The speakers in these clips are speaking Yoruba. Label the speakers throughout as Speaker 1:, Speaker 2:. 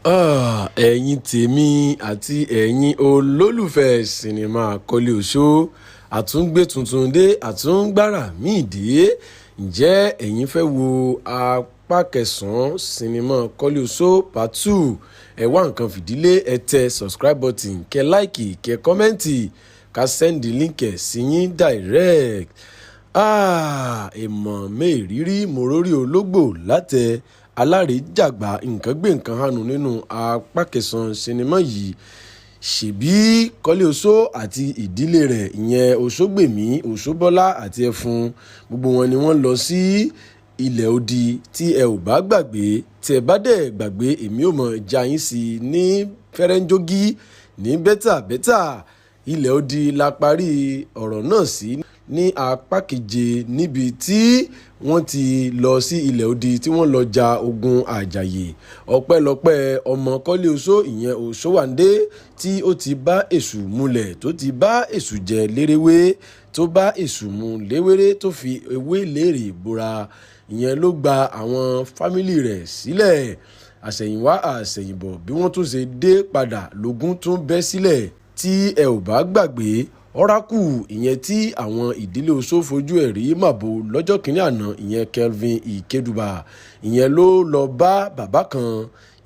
Speaker 1: Ẹ̀yin tèmi àti ẹ̀yin olólùfẹ́ sinimá Kọ́lé Oṣó àtúngbé tuntun dé àtúngbára míì dé. Ǹjẹ́ ẹ̀yin fẹ́ wo apá kẹsàn-án sinimá Kọ́lé Oṣó part 2? Ẹ wá nǹkan fìdílé, ẹ tẹ subscribe button, kẹ láìkì, kẹ kọ́mẹ́ǹtì, ká sẹ́ndì líǹkì sí yín direct. Èmọ̀ mẹ́rìírí mòrórí ológbò látẹ alárèéjàgbá nǹkan gbé nǹkan hànú nínú apá kẹsàn-án sinimá yìí. Ṣèbí Kọ́lé Oṣó àti ìdílé rẹ̀ ìyẹn Oṣógbèmí, Oṣóbọ́lá àti Ẹfun, gbogbo wọn ni wọ́n lọ sí ilẹ̀ odi. Tí ẹ ò bá gbàgbé, tí ẹ bá dẹ̀ gbàgbé, èmi ò mọ̀ já yín sí ní fẹ́rẹ́ńjógí ní bẹ́tà. Ilẹ̀ odi la parí ọ̀rọ̀ náà sí ní apá keje, níbi tí wọ́n ti lọ sí ilẹ̀ odi tí wọ́n lọ ja ogun àjàyè. Ọpẹ́lọpẹ́ ọmọ Kọ́lé Oṣó ìyẹn Oṣówàndé tí ó ti bá èṣù múlẹ̀, tó ti bá èṣù jẹ lérewé, tó bá èṣù mu léwéré, tó fi ewé lérè bora. Ìyẹn ló gba àwọn fámìlì rẹ̀ sílẹ̀. Àṣẹ̀yìnwá àṣẹ̀yìnbọ̀ bí wọ́n tún ṣe dé padà lógún tún bẹ́ sílẹ̀. Tí ẹ ò bá gbàgbé, Ọ́rákù ìyẹn tí àwọn ìdílé Oṣó fojú ẹ̀ rí màbo lọ́jọ́ kìíní àná, ìyẹn Kelvin Ikeduba, ìyẹn ló lọ bá bàbá kan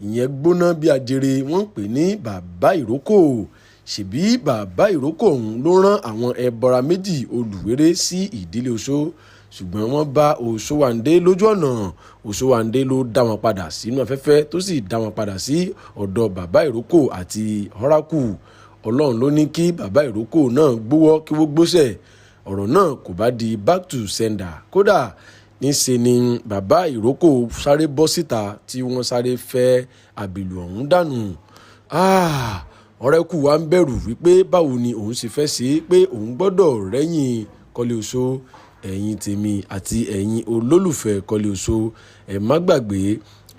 Speaker 1: ìyẹn gbóná bí ajere, wọ́n ń pè ní bàbá ìrókò. Ṣèbí bàbá ìrókò ọ̀hún ló rán àwọn ẹbọra méjì olùwéré sí ìdílé Oṣó, ṣùgbọ́n wọ́n bá Oṣówàndé lójú ọ̀nà. Oṣówàndé ló dá wọn padà sínú afẹ́fẹ́, tó sì dá wọn padà sí ọ̀dọ̀ bàbá ìrókò àti Ọ́rákù. Ọlọ́run ló ní kí bàbá ìrókò náà gbówọ́ kí wọ́n gbóṣẹ̀. Ọ̀rọ̀ náà kò bá di back to sender. Kódà níṣe ni bàbá ìrókò sáré bọ́ síta tí wọ́n sáré fẹ́ àbìlù ọ̀hún dànù. Ọ̀rẹ́kù wa ń bẹ̀rù wípé báwo ni òun ṣe fẹ́ ṣe, pé òun gbọ́dọ̀ rẹ́yìn Kọ́lé Oṣó. Ẹ̀yin tèmi àti ẹ̀yin olólùfẹ́ Kọ́lé Oṣó, ẹ má gbàgbé,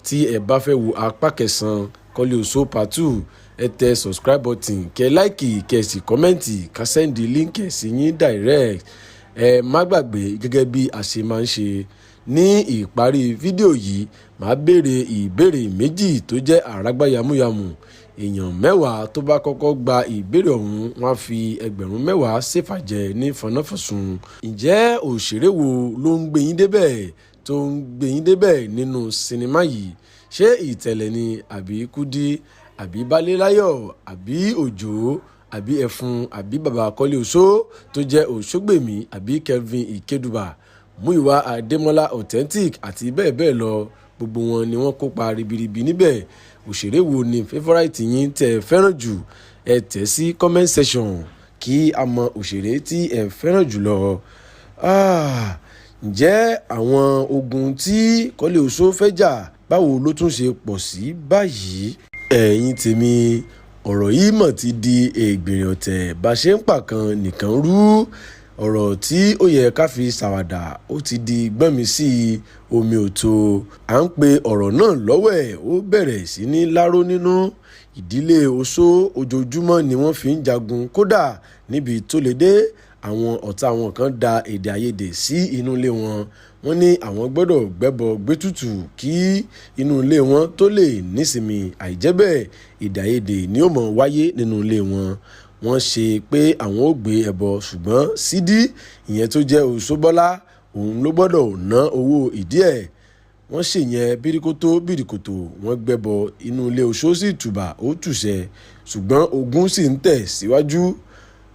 Speaker 1: tí ẹ bá fẹ́ wo apá kẹsàn-án Kọ́lé Oṣó part 2, ẹ tẹ subscribe button, kẹ láìkì, kẹ sì kọ́mẹ́ǹtì, ká sẹ́ndì líǹkì sí yín direct. Ẹ má gbàgbé, gẹ́gẹ́ bí a ṣe máa ń ṣe ní ìparí fídíò yìí, màá béèrè ìbéèrè méjì tó jẹ́ àrágbá yamuyamu. Èèyàn 10 tó bá kọ́kọ́ gba ìbéèrè ọ̀hún, wọ́n á fi ẹgbẹ̀rún 10 ṣèfàjẹ́ ní fanáfọ̀sùn. Ǹjẹ́ òṣèré wo ló ń gbé yín débẹ̀, tó ń gbé yín débẹ̀ nínú sinimá yìí? Ṣé Ìtẹ̀lẹ̀ ni, àbí Kúdí, àbí Báléláyọ̀, àbí Òjó, àbí Ẹfun, àbí bàbá Kọ́lé Oṣó tó jẹ́ Oṣógbèmí, àbí Kelvin Ikeduba, Múyìwá Adémọ́lá authentic àti bẹ́ẹ̀ bẹ́ẹ̀ lọ? Gbogbo wọn ni wọ́n kópa ribiribi níbẹ̀. Òṣèré wo ni favourite yín tẹ́ fẹ́ràn jù? Ẹ tẹ̀ sí comment section kí a mọ òṣèré tí ẹ fẹ́ràn jùlọ. Ǹjẹ́ àwọn ogun tí Kọ́lé Oṣó fẹ́ jà, báwo ló tún ṣe pọ̀ sí báyìí? Ẹ̀yin tèmi, ọ̀rọ̀ yìí mọ̀ ti di ègbèrè ọ̀tẹ̀, bá ṣe ń pàkan nìkan rú. Ọ̀rọ̀ tí ó yẹ ká fi ṣàwàdà ó ti di gbọ́nmi sí omi òtó. À ń pe ọ̀rọ̀ náà lọ́wẹ̀, ó bẹ̀rẹ̀ sí ní láró nínú. Ìdílé Oṣó ojoojúmọ́ ni wọ́n fi ń jagun, kódà níbi tó lè dé, àwọn ọ̀tá wọn kan da èdè àìyedè sí inú ilé wọn. Wọ́n ní àwọn gbọ́dọ̀ gbẹ́bọ gbétùtù kí inú ilé wọn tó lè nísinmi. Àìjẹ́bẹ̀, èdè àìyedè ni ó mọ̀ wáyé nínú ilé wọn. Wọ́n ṣe pé àwọn ò gbé ẹbọ, ṣùgbọ́n Sídí ìyẹn tó jẹ́ Oṣóbọ́lá, òun ló gbọ́dọ̀ ná owó ìdí ẹ̀. Wọ́n ṣèyẹn bíríkótó bíríkótó, wọ́n gbẹ́bọ, inú ilé Oṣó sì tùbà ó tùṣẹ́, ṣùgbọ́n ogun sì ń tẹ̀ síwájú.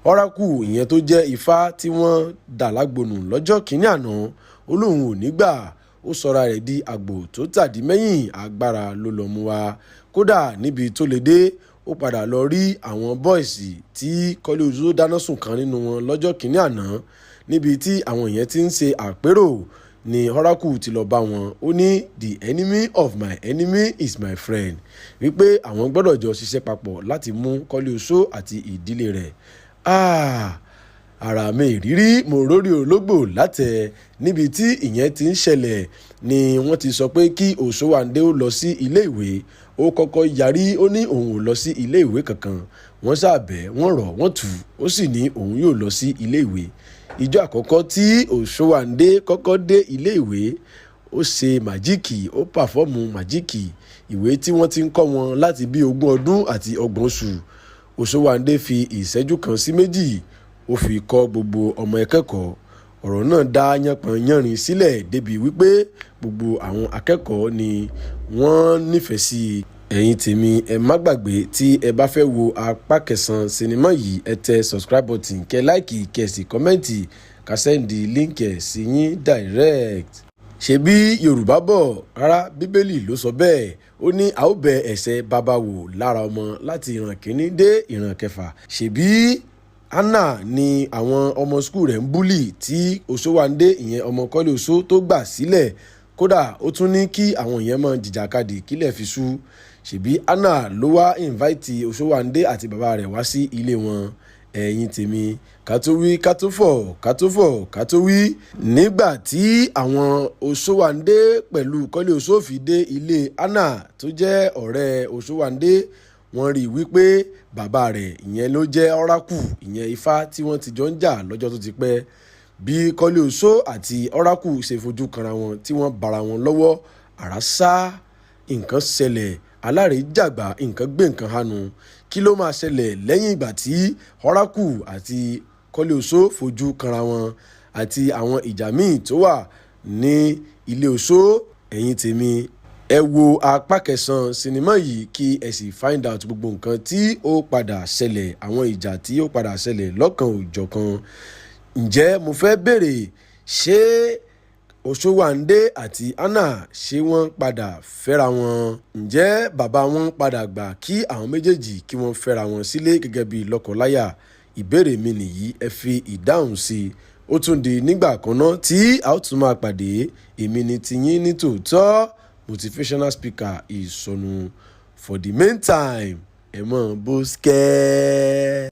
Speaker 1: Ọ́rákù ìyẹn tó jẹ́ Ifá tí wọ́n dà lágbónú lọ́jọ́ kìíní àná, ó lóun ò ní gbà. Ó sọra rẹ̀ di àgbò tó tàdí mẹ́yìn, agbára ló lọ mú wa. Kódà níbi tó lè dé, ó padà lọ rí àwọn bọ́ìsì tí Kọ́lé Oṣó dáná sùn kan nínú wọn lọ́jọ́ kìíní àná. Níbi tí àwọn èèyàn ti ń ṣe àpérò ni Ọ́rákù ti lọ bá wọn. Ó ní the enemy of my enemy is my friend, wípé àwọn gbọ́dọ̀ jọ ṣiṣẹ́ papọ̀ láti mú Kọ́lé Oṣó àti ìdílé rẹ̀. Ara mi ìrírí mòrórí ológbò látẹ. Níbi tí ìyẹn ti ń ṣẹlẹ̀ ni wọ́n ti sọ pé kí Oṣówàndé ó lọ sí ilé ìwé. Ó kọ́kọ́ yarí, ó ní òun ò lọ sí ilé ìwé kankan. Wọ́n ṣàbẹ̀, wọ́n rọ̀, wọ́n tù, ó sì ní òun yóò lọ sí ilé ìwé. Ìjọ́ àkọ́kọ́ tí Oṣówàndé kọ́kọ́ dé ilé ìwé, ó ṣe màjíìkì, ó pàfọ́ọ̀mù màjíìkì. ìwé tí wọ́n ti ń kọ́ wọn láti bí 20 ọdún àti 30 oṣù. Òṣòwàndé fi ìṣẹ́jú kan sí méjì ó fi kọ́ gbogbo ọmọ akẹ́kọ̀ọ́. Ọ̀rọ̀ náà dá yánpọnyánrin sílẹ̀ débi wípé gbogbo àwọn akẹ́kọ̀ọ́ ni wọ́n nífẹ̀ẹ́ sí i. Ẹ̀yin tèmi, ẹ má gbàgbé tí ẹ bá fẹ́ wo apá kẹsàn-án sinimá yìí, ẹ tẹ subscribe button, kẹ́ láìkì, kẹ́ sì kọ́mẹ́ǹtì, ká sẹ́ndì líǹkì ẹ̀ sí yín direct. Ṣebí Yorùbá bọ̀, rárá Bíbélì ló sọ bẹ́ẹ̀. Ó ní a ó bẹ ẹ̀ṣẹ̀ baba wò lára ọmọ láti ìran kìíní dé ìran kẹfà. Ṣebí Hannah ni àwọn ọmọ skul rẹ̀ ń búlì tí Òṣòwàndé ìyẹn ọmọ Kọ́lé Oṣó tó gbà sílẹ̀. Kódà ó tún ní kí àwọn èèyàn máa jìjàkadì kílẹ̀ fi ṣú. Ṣebí Hannah ló wá invite Òṣòwàndé àti bàbá rẹ̀ wá sí ilé wọn. Ẹ̀yin tèmi, ká tó wí ká tó fọ̀, ká tó fọ̀ ká tó wí. Nígbà tí àwọn Òṣòwàndé pẹ̀lú Kọ́lé Oṣó fi dé ilé Hannah tó jẹ́ ọ̀rẹ́ Òṣòwàndé, wọ́n rí i wípé bàbá rẹ̀ ìyẹn ló jẹ́ ọ́rákù ìyẹn ifá tí wọ́n ti jọ ń jà lọ́jọ́ tó ti pẹ́. Bí Kọ́lé Oṣó àti ọ́rákù ṣe fojú kanra wọn tí wọ́n bára wọn lọ́wọ́, àrá sá, nǹkan ṣẹlẹ̀, Aláre jàgbá, nǹkan gbé nǹkan hanu. Kí ló máa ṣẹlẹ̀ lẹ́yìn ìgbà tí ọ́rákù àti Kọ́lé Oṣó fojú kanra wọn àti àwọn ìjà míì tó wà ní ilé Oṣó? Ẹ̀yin tèmi, ẹ wo apá kẹsàn-án sinimá yìí kí ẹ sì find out gbogbo nǹkan tí ó padà ṣẹlẹ̀, àwọn ìjà tí ó padà ṣẹlẹ̀ lọ́kan òjọ̀kan. Ǹjẹ́ mo fẹ́ béèrè, ṣé Òṣòwàndé àti Hannah ṣé wọ́n padà fẹ́ra wọn? Ǹjẹ́ bàbá wọn padà gbà kí àwọn méjèèjì kí wọ́n fẹ́ra wọn sílé gẹ́gẹ́ bí lọ́kọláya? Ìbéèrè mi nìyí, ẹ fi ìdáhùn sí i. Ó tún di nígbà kan náà tí a ó tún máa pàdé. Èmi ni tiyín ní tòótọ́, motivational speaker Ìsọnù. For the meantime, ẹ mọ̀ bó skẹ́.